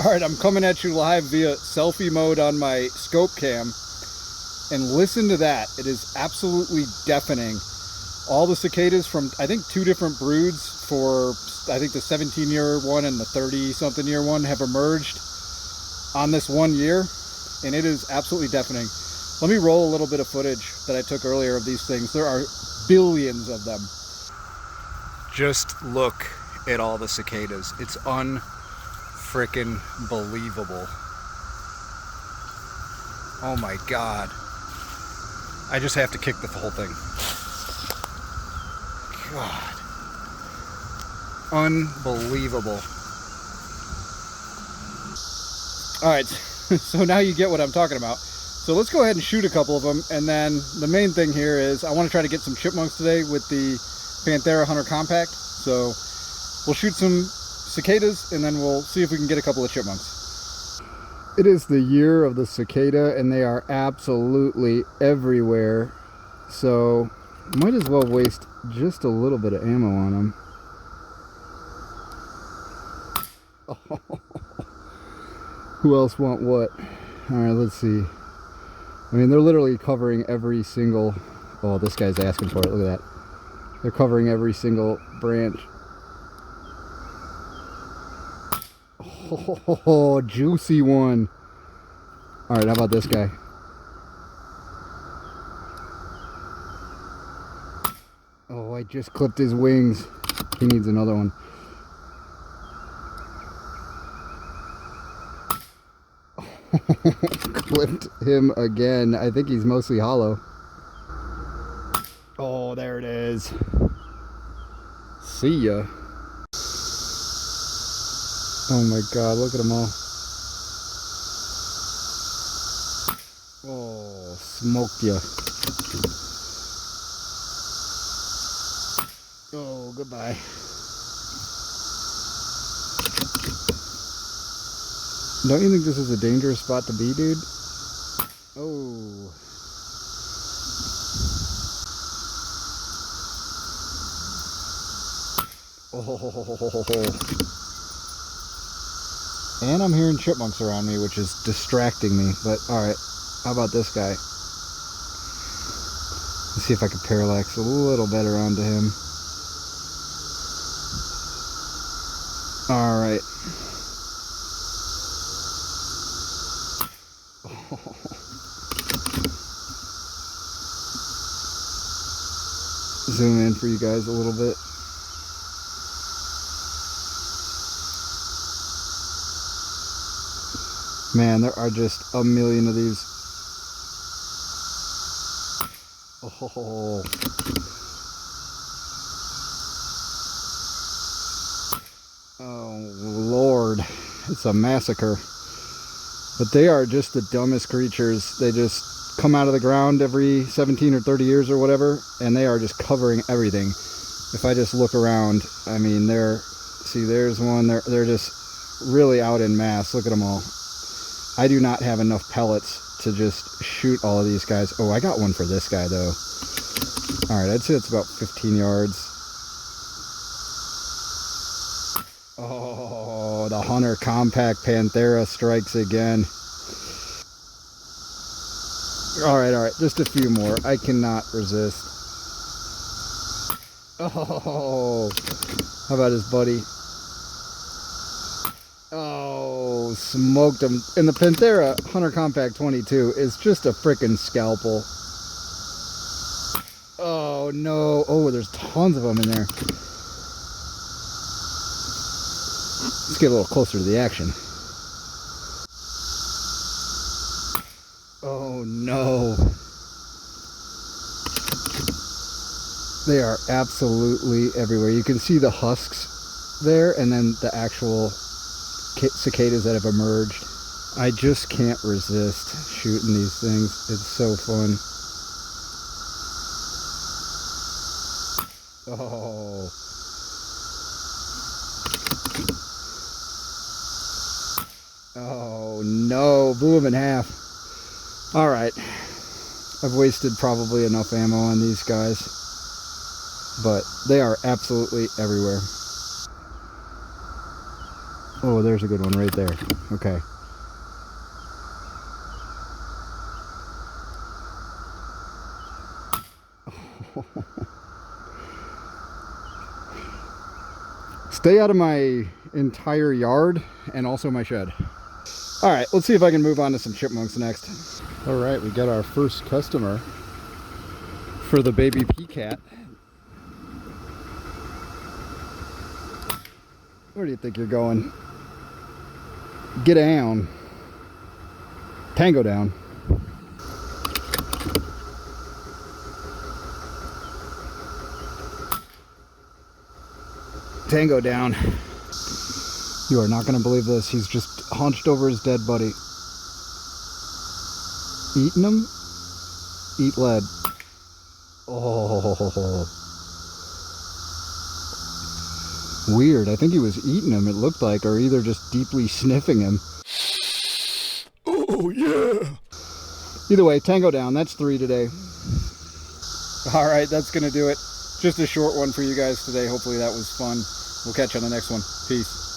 Alright, I'm coming at you live via selfie mode on my scope cam. And listen to that. It is absolutely deafening. All the cicadas from, I think, 2 different broods for, I think, the 17-year one and the 30-something year one have emerged on this 1 year. And it is absolutely deafening. Let me roll a little bit of footage that I took earlier of these things. There are billions of them. Just look at all the cicadas. It's unfrickin' believable. Oh my God. I just have to kick the whole thing. God. Unbelievable. Alright, so now you get what I'm talking about. So let's go ahead and shoot a couple of them, and then the main thing here is I want to try to get some chipmunks today with the Panthera Hunter Compact. So we'll shoot some cicadas, and then we'll see if we can get a couple of chipmunks. It is the year of the cicada, and they are absolutely everywhere. So might as well waste just a little bit of ammo on them. Oh. Who else want what? Alright, let's see. I mean, they're literally covering every single... Oh, this guy's asking for it. Look at that. They're covering every single branch. Oh, juicy one. Alright, how about this guy? Oh, I just clipped his wings. He needs another one. Clipped him again. I think he's mostly hollow. Oh, there it is. See ya. Oh my God, look at them all. Oh, smoked ya. Oh, goodbye. Don't you think this is a dangerous spot to be, dude? Oh. Oh. And I'm hearing chipmunks around me, which is distracting me. But, alright. How about this guy? Let's see if I can parallax a little better onto him. Alright. Zoom in for you guys a little bit. Man, there are just a million of these. Oh. Oh, Lord. It's a massacre. But they are just the dumbest creatures. They just come out of the ground every 17 or 30 years or whatever, and they are just covering everything. If I just look around, I mean, see, there's one. They're just really out in mass. Look at them all. I do not have enough pellets to just shoot all of these guys. Oh, I got one for this guy, though. Alright, I'd say it's about 15 yards. Oh, the Hunter Compact Panthera strikes again. Alright, just a few more. I cannot resist. Oh, how about his buddy? Oh, smoked him. And the Panthera Hunter Compact 22 is just a frickin' scalpel. Oh, no. Oh, there's tons of them in there. Let's get a little closer to the action. Oh, no. They are absolutely everywhere. You can see the husks there, and then the actual cicadas that have emerged. I just can't resist shooting these things. It's so fun. Oh. Oh no, blew him in half. Alright. I've wasted probably enough ammo on these guys. But they are absolutely everywhere. Oh, there's a good one right there. Okay. Stay out of my entire yard and also my shed. All right, let's see if I can move on to some chipmunks next. All right, we got our first customer for the baby peacat. Where do you think you're going? Get down. Tango down. Tango down. You are not going to believe this. He's just hunched over his dead buddy. Eating him? Eat lead. Oh. Weird. I think he was eating him, it looked like, or either just deeply sniffing him. Oh, yeah. Either way, tango down. That's 3 today. All right, that's going to do it. Just a short one for you guys today. Hopefully that was fun. We'll catch you on the next one. Peace.